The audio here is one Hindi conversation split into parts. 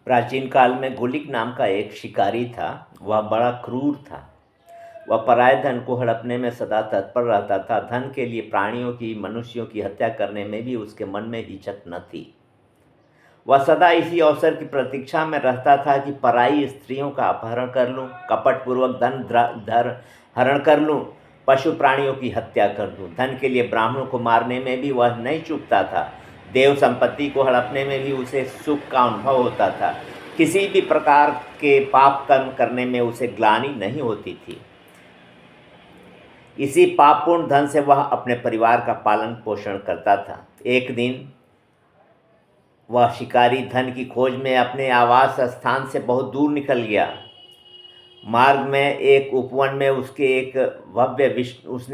प्राचीन काल में गुलिक नाम का एक शिकारी था। वह बड़ा क्रूर था। वह पराये धन को हड़पने में सदा तत्पर रहता था। धन के लिए प्राणियों की, मनुष्यों की हत्या करने में भी उसके मन में हिचक न थी। वह सदा इसी अवसर की प्रतीक्षा में रहता था कि पराई स्त्रियों का अपहरण कर लूं, कपटपूर्वक धन हरण कर लूं, पशु प्राणियों की हत्या कर दूं। धन के लिए ब्राह्मणों को मारने में भी वह नहीं चूकता था। देव संपत्ति को हड़पने में भी उसे सुख का अनुभव होता था। किसी भी प्रकार के पाप कर्म करने में उसे ग्लानि नहीं होती थी। इसी पापपूर्ण धन से वह अपने परिवार का पालन पोषण करता था। एक दिन वह शिकारी धन की खोज में अपने आवास स्थान से बहुत दूर निकल गया। मार्ग में एक उपवन में उसने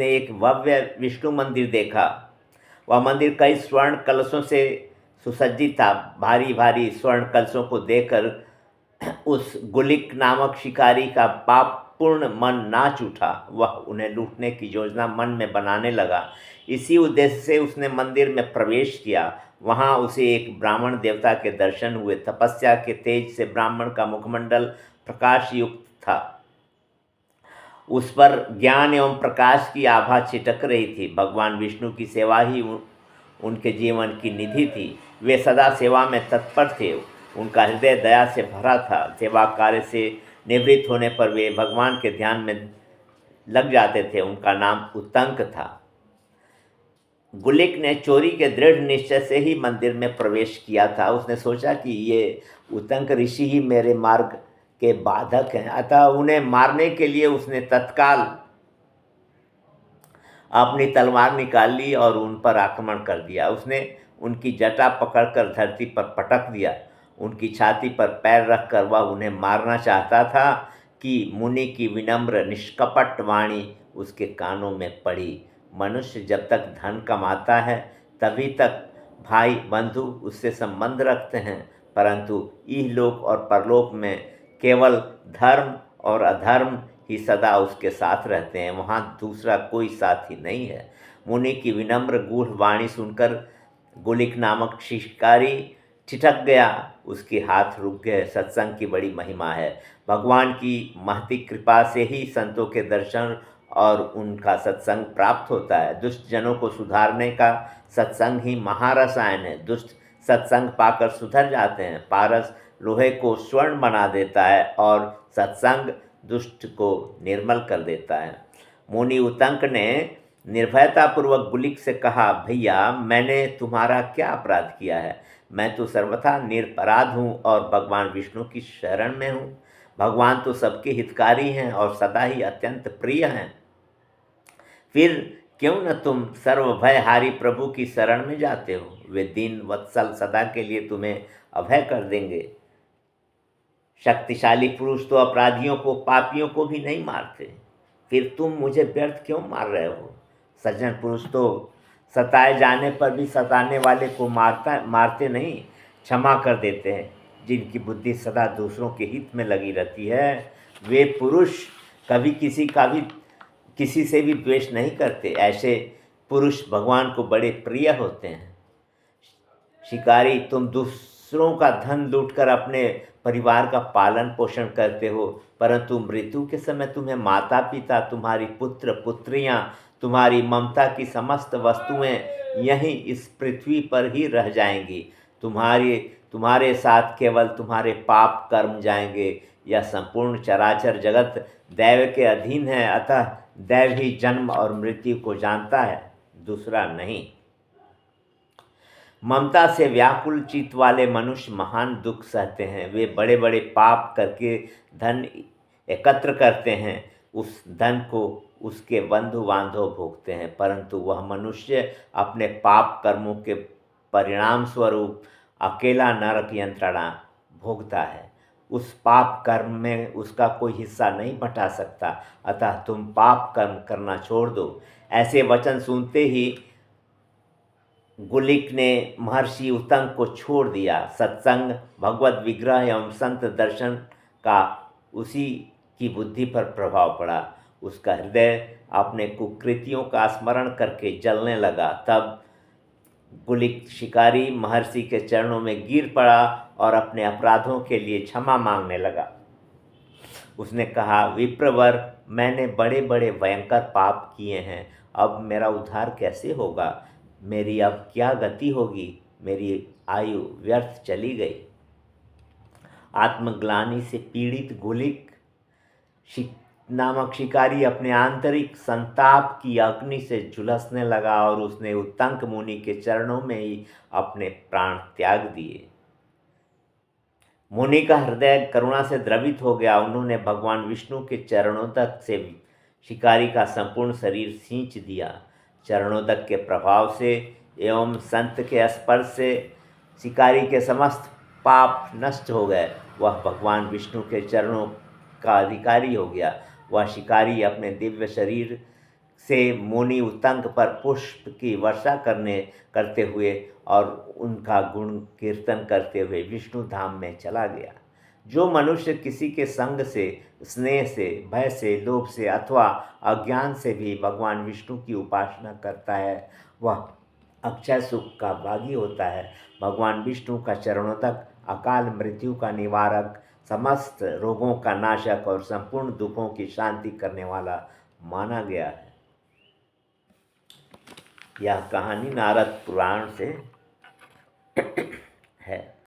एक भव्य विष्णु मंदिर देखा। वह मंदिर कई स्वर्ण कलशों से सुसज्जित था। भारी भारी स्वर्ण कलशों को देखकर उस गुलिक नामक शिकारी का पापपूर्ण मन नाच उठा। वह उन्हें लूटने की योजना मन में बनाने लगा। इसी उद्देश्य से उसने मंदिर में प्रवेश किया। वहाँ उसे एक ब्राह्मण देवता के दर्शन हुए। तपस्या के तेज से ब्राह्मण का मुखमंडल प्रकाश युक्त था। उस पर ज्ञान एवं प्रकाश की आभा छिटक रही थी। भगवान विष्णु की सेवा ही उनके जीवन की निधि थी। वे सदा सेवा में तत्पर थे। उनका हृदय दया से भरा था। सेवा कार्य से निवृत्त होने पर वे भगवान के ध्यान में लग जाते थे। उनका नाम उतंक था। गुलिक ने चोरी के दृढ़ निश्चय से ही मंदिर में प्रवेश किया था। उसने सोचा कि ये उतंक ऋषि ही मेरे मार्ग के बाधक हैं, अतः उन्हें मारने के लिए उसने तत्काल अपनी तलवार निकाल ली और उन पर आक्रमण कर दिया। उसने उनकी जटा पकड़कर धरती पर पटक दिया। उनकी छाती पर पैर रखकर वह उन्हें मारना चाहता था कि मुनि की विनम्र निष्कपट वाणी उसके कानों में पड़ी। मनुष्य जब तक धन कमाता है तभी तक भाई बंधु उससे संबंध रखते हैं, परंतु इहलोक और परलोक में केवल धर्म और अधर्म ही सदा उसके साथ रहते हैं। वहाँ दूसरा कोई साथी नहीं है। मुनि की विनम्र गूढ़ वाणी सुनकर गुलिक नामक शिकारी ठिठक गया। उसके हाथ रुक गए। सत्संग की बड़ी महिमा है। भगवान की महती कृपा से ही संतों के दर्शन और उनका सत्संग प्राप्त होता है। दुष्ट जनों को सुधारने का सत्संग ही महारसायन है। दुष्ट सत्संग पाकर सुधर जाते हैं। पारस लोहे को स्वर्ण बना देता है और सत्संग दुष्ट को निर्मल कर देता है। मुनि उतंक ने निर्भयतापूर्वक गुलिक से कहा, भैया मैंने तुम्हारा क्या अपराध किया है? मैं तो सर्वथा निरपराध हूँ और भगवान विष्णु की शरण में हूँ। भगवान तो सबके हितकारी हैं और सदा ही अत्यंत प्रिय हैं। फिर क्यों न तुम सर्वभयहारी प्रभु की शरण में जाते हो? वे दीन वत्सल सदा के लिए तुम्हें अभय कर देंगे। शक्तिशाली पुरुष तो अपराधियों को, पापियों को भी नहीं मारते। फिर तुम मुझे व्यर्थ क्यों मार रहे हो? सज्जन पुरुष तो सताए जाने पर भी सताने वाले को मारते नहीं, क्षमा कर देते हैं। जिनकी बुद्धि सदा दूसरों के हित में लगी रहती है वे पुरुष कभी किसी से भी द्वेष नहीं करते। ऐसे पुरुष भगवान को बड़े प्रिय होते हैं। शिकारी, तुम दूसरों का धन लूटकर अपने परिवार का पालन पोषण करते हो, परंतु मृत्यु के समय तुम्हें माता पिता, तुम्हारी पुत्र पुत्रियां, तुम्हारी ममता की समस्त वस्तुएं यहीं इस पृथ्वी पर ही रह जाएंगी। तुम्हारे साथ केवल तुम्हारे पाप कर्म जाएंगे। यह संपूर्ण चराचर जगत दैव के अधीन है, अतः दैव ही जन्म और मृत्यु को जानता है, दूसरा नहीं। ममता से व्याकुल चित्त वाले मनुष्य महान दुख सहते हैं। वे बड़े बड़े पाप करके धन एकत्र करते हैं। उस धन को उसके बंधु बांधव भोगते हैं, परंतु वह मनुष्य अपने पाप कर्मों के परिणाम स्वरूप अकेला नरक यंत्रणा भोगता है। उस पाप कर्म में उसका कोई हिस्सा नहीं बटा सकता। अतः तुम पाप कर्म करना छोड़ दो। ऐसे वचन सुनते ही गुलिक ने महर्षि उतंक को छोड़ दिया। सत्संग, भगवत विग्रह एवं संत दर्शन का उसी की बुद्धि पर प्रभाव पड़ा। उसका हृदय अपने कुकृतियों का स्मरण करके जलने लगा। तब गुलिक शिकारी महर्षि के चरणों में गिर पड़ा और अपने अपराधों के लिए क्षमा मांगने लगा। उसने कहा, विप्रवर, मैंने बड़े बड़े भयंकर पाप किए हैं, अब मेरा उद्धार कैसे होगा? मेरी अब क्या गति होगी? मेरी आयु व्यर्थ चली गई। आत्मग्लानि से पीड़ित गुलिक नामक शिकारी अपने आंतरिक संताप की अग्नि से झुलसने लगा और उसने उत्तंक मुनि के चरणों में ही अपने प्राण त्याग दिए। मुनि का हृदय करुणा से द्रवित हो गया। उन्होंने भगवान विष्णु के चरणोदक से शिकारी का संपूर्ण शरीर सींच दिया। चरणोदक के प्रभाव से एवं संत के स्पर्श से शिकारी के समस्त पाप नष्ट हो गए। वह भगवान विष्णु के चरणों का अधिकारी हो गया। वह शिकारी अपने दिव्य शरीर से मुनि उत्तंक पर पुष्प की वर्षा करते हुए और उनका गुण कीर्तन करते हुए विष्णु धाम में चला गया। जो मनुष्य किसी के संग से, स्नेह से, भय से, लोभ से अथवा अज्ञान से भी भगवान विष्णु की उपासना करता है, वह अक्षय सुख का भागी होता है। भगवान विष्णु का चरणोदक अकाल मृत्यु का निवारक, समस्त रोगों का नाशक और संपूर्ण दुखों की शांति करने वाला माना गया है। यह कहानी नारद पुराण से है।